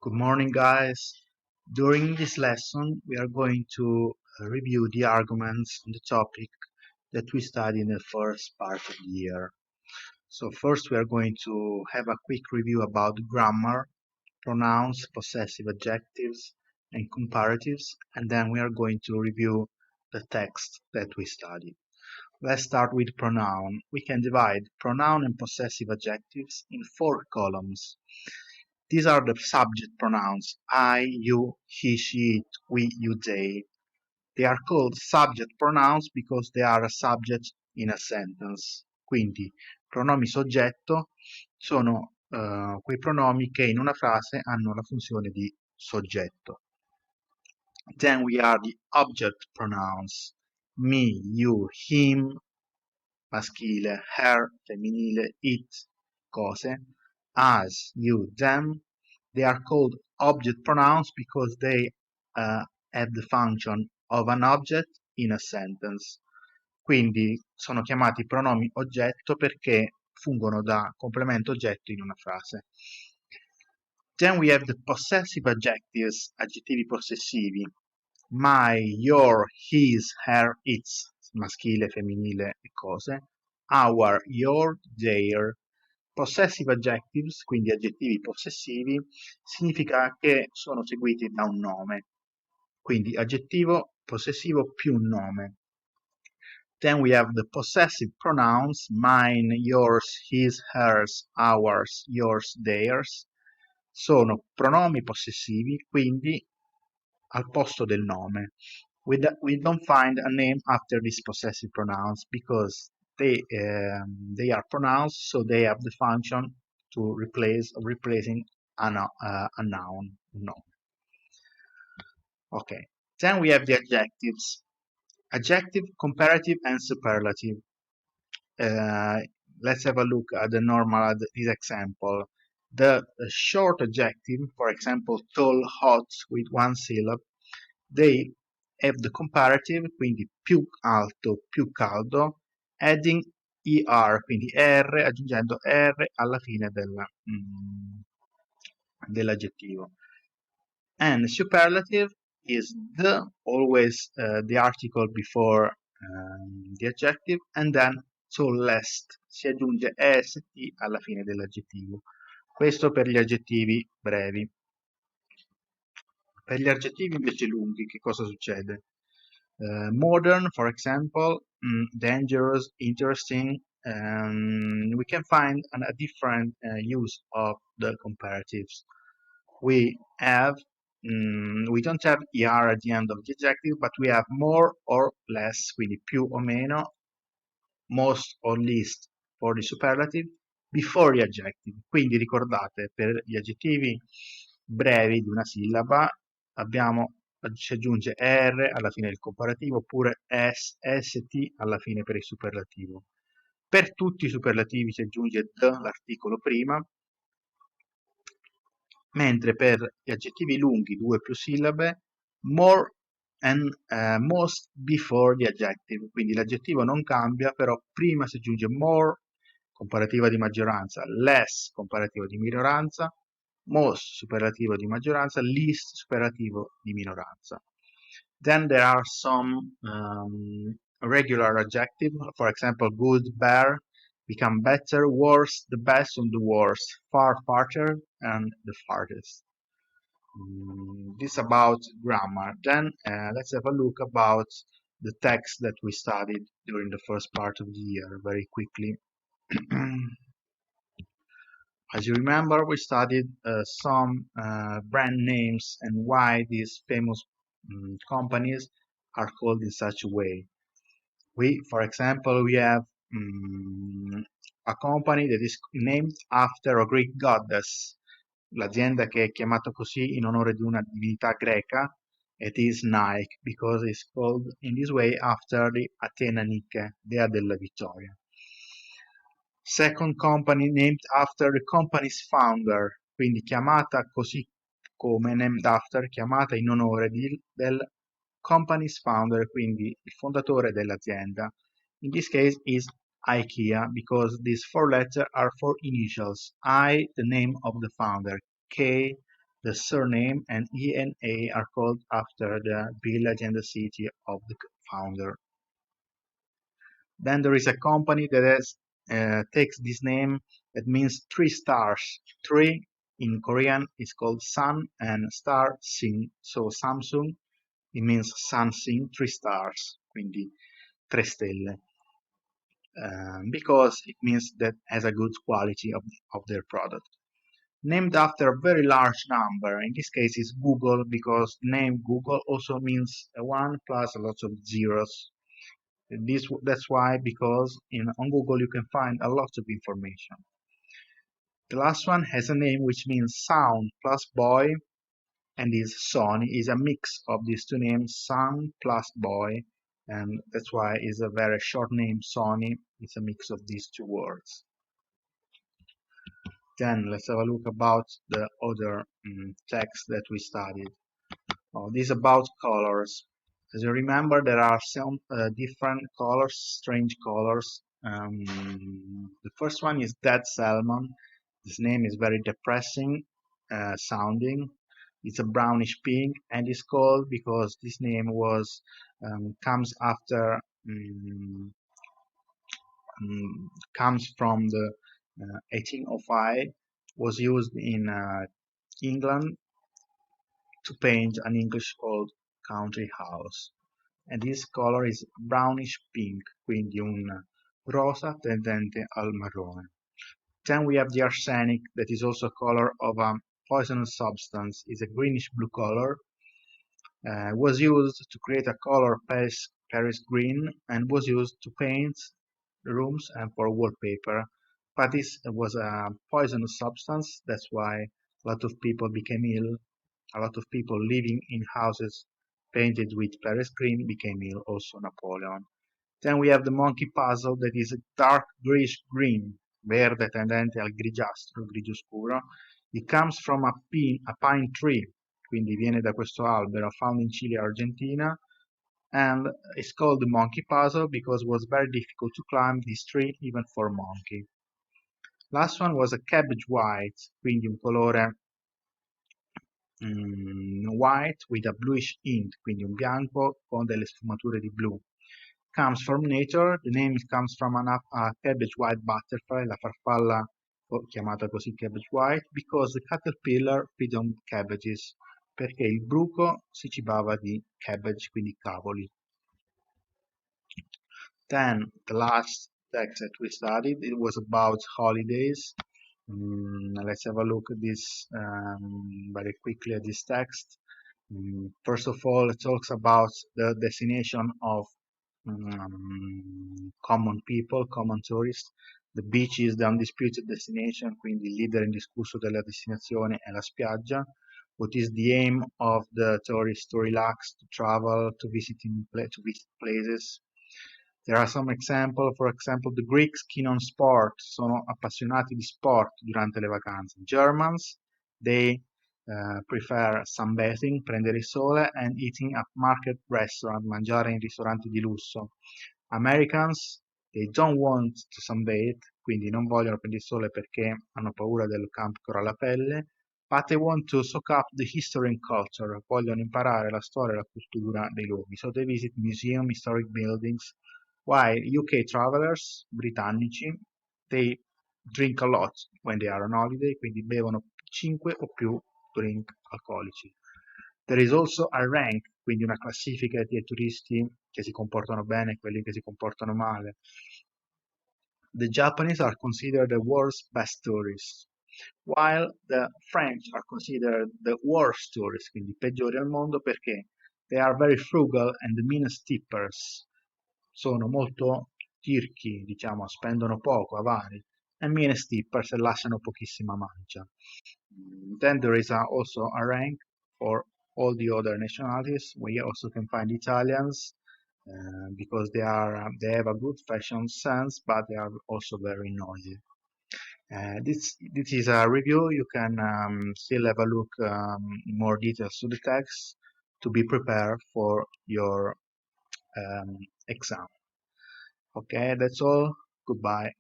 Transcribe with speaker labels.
Speaker 1: Good morning, guys. During this lesson, we are going to review the arguments on the topic that we studied in the first part of the year. So first, we are going to have a quick review about grammar, pronouns, possessive adjectives, and comparatives, and then we are going to review the text that we studied. Let's start with pronoun. We can divide pronoun and possessive adjectives in 4 columns. These are the subject pronouns I, you, he, she, it, we, you, they. They are called subject pronouns because they are a subject in a sentence. Quindi pronomi soggetto sono quei pronomi che in una frase hanno la funzione di soggetto. Then we have the object pronouns me, you, him, maschile, her, femminile, it, cose, us, you, them. They are called object pronouns because they have the function of an object in a sentence. Quindi sono chiamati pronomi oggetto perché fungono da complemento oggetto in una frase. Then we have the possessive adjectives, aggettivi possessivi. My, your, his, her, its, maschile, femminile e cose. Our, your, their. Possessive adjectives, quindi aggettivi possessivi, significa che sono seguiti da un nome. Quindi aggettivo possessivo più un nome. Then we have the possessive pronouns, mine, yours, his, hers, ours, yours, theirs. Sono pronomi possessivi, quindi al posto del nome. We don't find a name after these possessive pronouns because they are pronouns, so they have the function to replacing a noun. Okay. Then we have the adjectives. Adjective, comparative, and superlative. Let's have a look at this example. The short adjective, for example, tall, hot, with one syllable, they have the comparative, quindi più alto, più caldo, adding er, quindi r, aggiungendo r alla fine dell'aggettivo. And superlative is always the article before the adjective, and then tallest, si aggiunge est alla fine dell'aggettivo. Questo per gli aggettivi brevi. Per gli aggettivi invece lunghi, che cosa succede? Modern, for example, dangerous, interesting, we can find a different use of the comparatives. We don't have er at the end of the adjective, but we have more or less, quindi più o meno, most or least for the superlative, before the adjective. Quindi ricordate, per gli aggettivi brevi di una sillaba si aggiunge er alla fine del comparativo oppure st alla fine per il superlativo. Per tutti i superlativi si aggiunge l'articolo prima, mentre per gli aggettivi lunghi, 2 più sillabe, more and most before the adjective, quindi l'aggettivo non cambia, però prima si aggiunge more, comparativa di maggioranza, less, comparativa di minoranza, most, superlativo di maggioranza, least, superlativo di minoranza. Then there are some regular adjectives, for example, good, bad, become better, worse, the best, and the worst, far, farther, and the farthest. This about grammar. Then let's have a look about the text that we studied during the first part of the year very quickly. As you remember, we studied some brand names and why these famous companies are called in such a way. For example, we have a company that is named after a Greek goddess. L'azienda che è chiamata così in onore di una divinità greca, it is Nike, because it's called in this way after the Athena Nike, dea della vittoria. Second company named after the company's founder, quindi chiamata così come named after, chiamata in onore del company's founder, quindi il fondatore dell'azienda. In this case is IKEA, because these 4 letters are 4 initials. I, the name of the founder. K, The surname and ENA are called after the village and the city of the founder. Then there is a company that takes this name that means 3 stars. 3 in Korean is called Sun and star Sing. So Samsung, it means Sun Sing, 3 stars, quindi 3 stelle. Because it means that has a good quality of their product. Named after a very large number, in this case is Google, because the name Google also means a 1 plus a lot of zeros. That's why, because on Google you can find a lot of information. The last one has a name which means sound plus boy, and is Sony, is a mix of these two names, sound plus boy, and that's why it's a very short name, Sony. It's a mix of these two words. Then let's have a look about the other text that we studied. This is about colors. As you remember, there are some different colors, strange colors. The first one is dead salmon. This name is very depressing sounding. It's a brownish pink, and it's called because this name was comes after comes from the 1805, was used in England to paint an English old country house, and this color is brownish pink, quindi un rosa tendente al marrone. Then we have the arsenic, that is also a color of a poisonous substance. It's a greenish blue color. Was used to create a color Paris green, and was used to paint rooms and for wallpaper. But this was a poisonous substance, that's why a lot of people became ill. A lot of people living in houses painted with Paris green became ill, also Napoleon. Then we have the monkey puzzle, that is a dark grayish green, verde tendente al grigiastro, grigio scuro. It comes from a pine tree, quindi viene da questo albero, found in Chile, Argentina, and it's called the monkey puzzle because it was very difficult to climb this tree even for a monkey. Last one was a cabbage white, quindi un colore white with a bluish hint, quindi un bianco con delle sfumature di blu. Comes from nature, the name comes from a cabbage white butterfly, la farfalla chiamata così cabbage white, because the caterpillar feed on cabbages, perché il bruco si cibava di cabbage, quindi cavoli. Then the last text that we studied, it was about holidays. Let's have a look at this very quickly at this text. First of all, it talks about the destination of common people, common tourists. The beach is the undisputed destination, quindi il leader indiscusso della destinazione è la spiaggia. What is the aim of the tourist? To relax, to travel, to visit places. There are some example, for example, the Greeks keen on sport, sono appassionati di sport durante le vacanze. Germans, they prefer sunbathing, prendere il sole, and eating at market restaurant, mangiare in ristoranti di lusso. Americans, they don't want to sunbathe, quindi non vogliono prendere il sole perché hanno paura del cancro alla pelle, but they want to soak up the history and culture, vogliono imparare la storia e la cultura dei luoghi. So they visit museum, historic buildings, while UK travelers, britannici, they drink a lot when they are on holiday, quindi bevono 5 o più drink alcolici. There is also a rank, quindi una classifica di turisti che si comportano bene e quelli che si comportano male. The Japanese are considered the world's best tourists, while the French are considered the worst tourists, quindi i peggiori al mondo, perché they are very frugal and the meanest tippers. Sono molto tirchi, diciamo, spendono poco, avari, and meanest tippers, e lasciano pochissima mancia. Then there is also a rank for all the other nationalities. We also can find Italians because they have a good fashion sense, but they are also very noisy. This is a review. You can still have a look in more details to the text to be prepared for your exam. Okay, that's all. Goodbye.